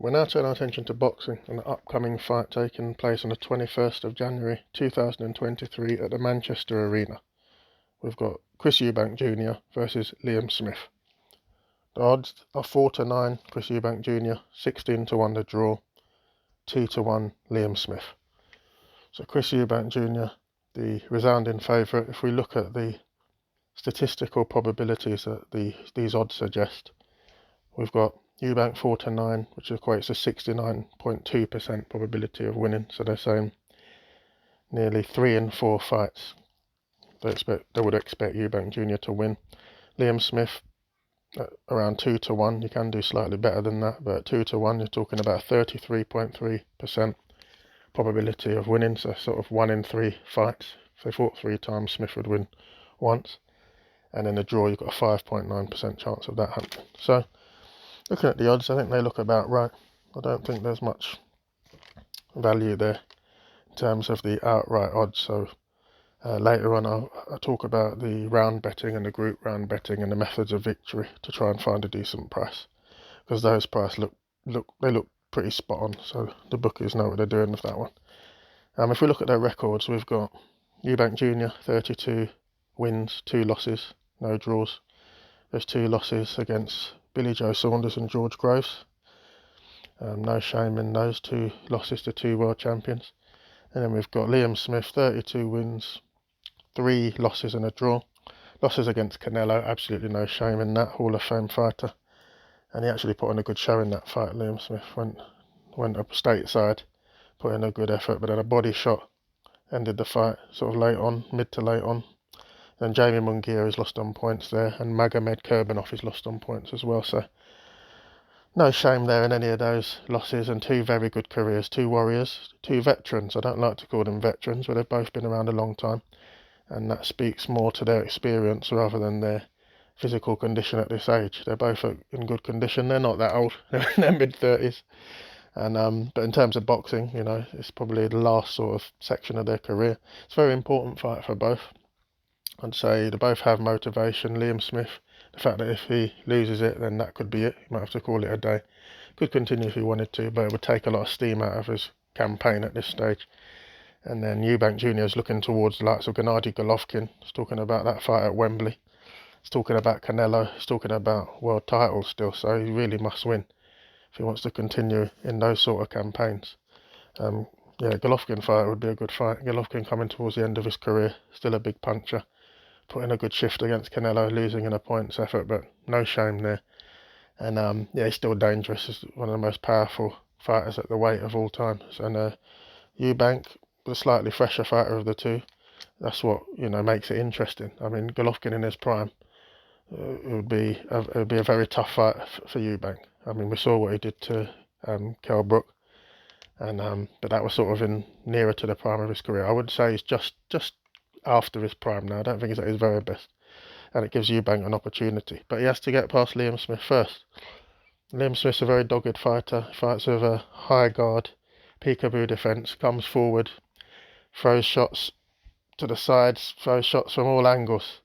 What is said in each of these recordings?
We're now turning our attention to boxing and the upcoming fight taking place on the 21st of January 2023 at the Manchester Arena. We've got Chris Eubank Jr. versus Liam Smith. The odds are 4-9 Chris Eubank Jr., 16-1 the draw, 2-1 Liam Smith. So Chris Eubank Jr., the resounding favourite. If we look at the statistical probabilities that these odds suggest, we've got Eubank 4-9, which equates to 69.2% probability of winning. So they're saying nearly 3 in 4 fights they would expect Eubank Jr. to win. Liam Smith around 2-1. You can do slightly better than that, but 2-1 you're talking about 33.3% probability of winning. So sort of 1 in 3 fights. If they fought 3 times, Smith would win once. And in a draw, you've got a 5.9% chance of that happening. So looking at the odds, I think they look about right. I don't think there's much value there in terms of the outright odds. So later on, I'll talk about the round betting and the group round betting and the methods of victory to try and find a decent price, because those prices look pretty spot on. So the bookies know what they're doing with that one. If we look at their records, we've got Eubank Jr. 32 wins, 2 losses, no draws. There's 2 losses against Billy Joe Saunders and George Groves. No shame in those 2 losses to 2 world champions. And then we've got Liam Smith, 32 wins, 3 losses and a draw. Losses against Canelo, absolutely no shame in that, Hall of Fame fighter. And he actually put in a good show in that fight. Liam Smith went up stateside, put in a good effort, but then a body shot ended the fight sort of late on, mid to late on. And Jamie Munguia is lost on points there, and Magomed Kurbanov is lost on points as well. So no shame there in any of those losses, and 2 very good careers, 2 warriors, 2 veterans. I don't like to call them veterans, but they've both been around a long time, and that speaks more to their experience rather than their physical condition at this age. They're both in good condition. They're not that old. They're in their mid-30s. And but in terms of boxing, you know, it's probably the last sort of section of their career. It's a very important fight for both. I'd say they both have motivation. Liam Smith, the fact that if he loses it, then that could be it. He might have to call it a day. Could continue if he wanted to, but it would take a lot of steam out of his campaign at this stage. And then Eubank Jr. is looking towards the likes of Gennady Golovkin. He's talking about that fight at Wembley. He's talking about Canelo. He's talking about world titles still, so he really must win if he wants to continue in those sort of campaigns. Golovkin fight would be a good fight. Golovkin coming towards the end of his career, still a big puncher. Put in a good shift against Canelo, losing in a points effort, but no shame there. And he's still dangerous. He's one of the most powerful fighters at the weight of all time. And Eubank, the slightly fresher fighter of the 2, that's what makes it interesting. I mean, Golovkin in his prime, it would be a very tough fight for Eubank. I mean, we saw what he did to Kell Brook, and but that was sort of in nearer to the prime of his career. I would say he's just after his prime now. I don't think he's at his very best, and it gives Eubank an opportunity, but he has to get past Liam Smith first. Liam Smith's a very dogged fighter, fights with a high guard, peekaboo defence, comes forward, throws shots to the sides, throws shots from all angles,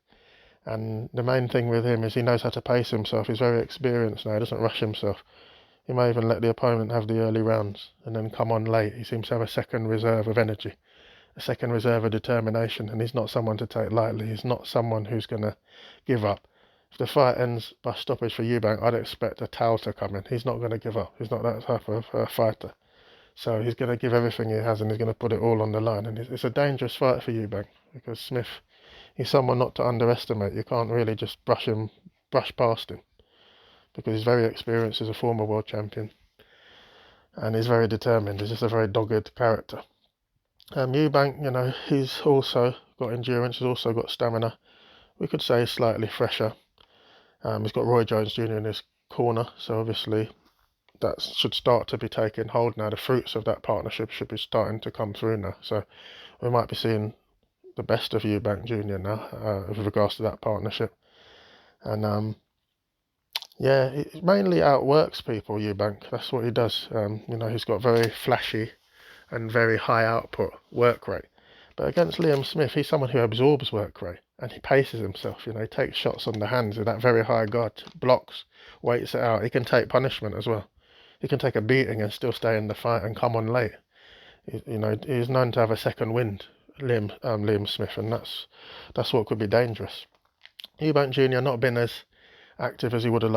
and the main thing with him is he knows how to pace himself. He's very experienced now, he doesn't rush himself. He may even let the opponent have the early rounds and then come on late. He seems to have a second reserve of energy, a second reserve of determination, and he's not someone to take lightly. He's not someone who's going to give up. If the fight ends by stoppage for Eubank, I'd expect a towel to come in. He's not going to give up. He's not that type of fighter. So he's going to give everything he has, and he's going to put it all on the line. And it's a dangerous fight for Eubank, because Smith, he's someone not to underestimate. You can't really just brush past him, because he's very experienced as a former world champion, and he's very determined. He's just a very dogged character. Eubank, he's also got endurance, he's also got stamina. We could say he's slightly fresher. He's got Roy Jones Jr. in his corner, so obviously that should start to be taking hold now. The fruits of that partnership should be starting to come through now. So we might be seeing the best of Eubank Jr. now with regards to that partnership. And he mainly outworks people, Eubank. That's what he does. He's got very flashy and very high output work rate. But against Liam Smith, he's someone who absorbs work rate, and he paces himself. He takes shots on the hands with that very high guard, blocks, waits it out. He can take punishment as well. he can take a beating and still stay in the fight and come on late. He's known to have a second wind, Liam Smith, and that's what could be dangerous. Eubank Jr. not been as active as he would have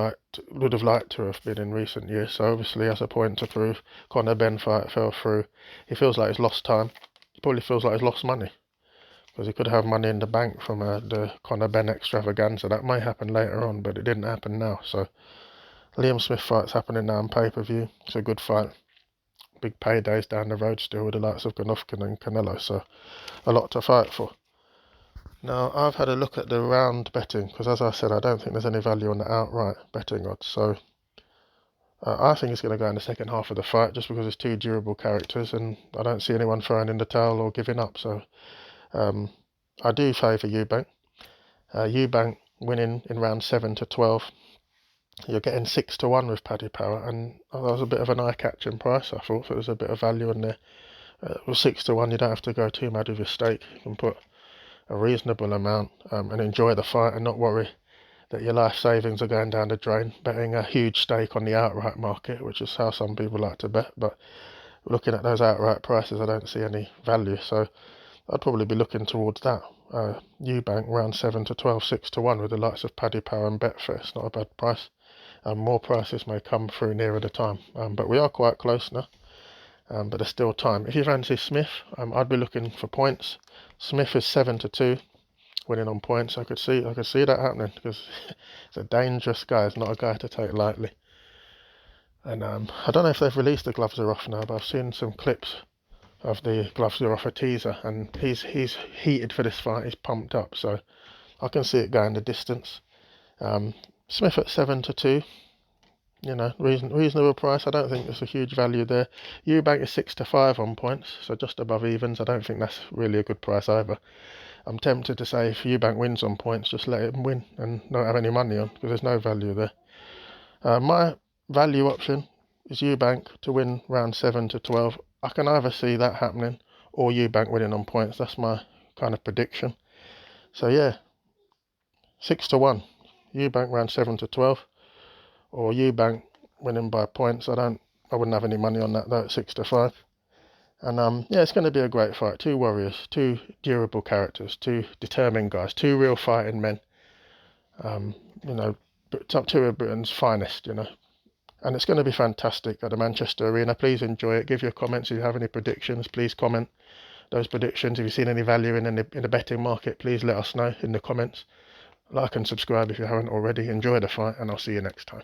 liked to have been in recent years. So obviously has a point to prove. Conor Benn fight fell through. He feels like he's lost time. He probably feels like he's lost money because he could have money in the bank from the Conor Benn extravaganza. That may happen later on, but it didn't happen now. So Liam Smith fight's happening now on pay-per-view. It's a good fight. Big paydays down the road still with the likes of Golovkin and Canelo. So a lot to fight for. Now, I've had a look at the round betting, because as I said, I don't think there's any value on the outright betting odds. So I think it's going to go in the second half of the fight, just because it's two durable characters, and I don't see anyone throwing in the towel or giving up. So I do favour Eubank. Eubank winning in round 7 to 12. You're getting 6 to 1 with Paddy Power, and that was a bit of an eye-catching price, I thought. There was a bit of value in there. With 6 to 1, you don't have to go too mad with your stake. You can put a reasonable amount and enjoy the fight and not worry that your life savings are going down the drain betting a huge stake on the outright market, which is how some people like to bet. But looking at those outright prices, I don't see any value, so I'd probably be looking towards that. Eubank round 7 to 12, 6 to 1 with the likes of Paddy Power and Betfair. It's not a bad price. More prices may come through nearer the time, but we are quite close now. But there's still time. If you fancy Smith, I'd be looking for points. Smith is 7 to 2, winning on points. I could see that happening because he's a dangerous guy. He's not a guy to take lightly. And I don't know if they've released the gloves are off now, but I've seen some clips of the gloves are off a teaser, and he's heated for this fight. He's pumped up, so I can see it going the distance. Smith at 7 to 2. Reasonable price. I don't think there's a huge value there. Eubank is 6 to 5 on points, so just above evens. I don't think that's really a good price either. I'm tempted to say if Eubank wins on points, just let him win and not have any money on, because there's no value there. My value option is Eubank to win round 7 to 12. I can either see that happening or Eubank winning on points. That's my kind of prediction. So yeah, 6 to 1. Eubank round 7 to 12. Or Eubank winning by points. I wouldn't have any money on that though at 6 to 5. And yeah, it's going to be a great fight. Two warriors, two durable characters, two determined guys, two real fighting men. Top two of Britain's finest. And it's going to be fantastic at the Manchester Arena. Please enjoy it. Give your comments if you have any predictions. Please comment those predictions. If you've seen any value in the betting market, please let us know in the comments. Like and subscribe if you haven't already. Enjoy the fight, and I'll see you next time.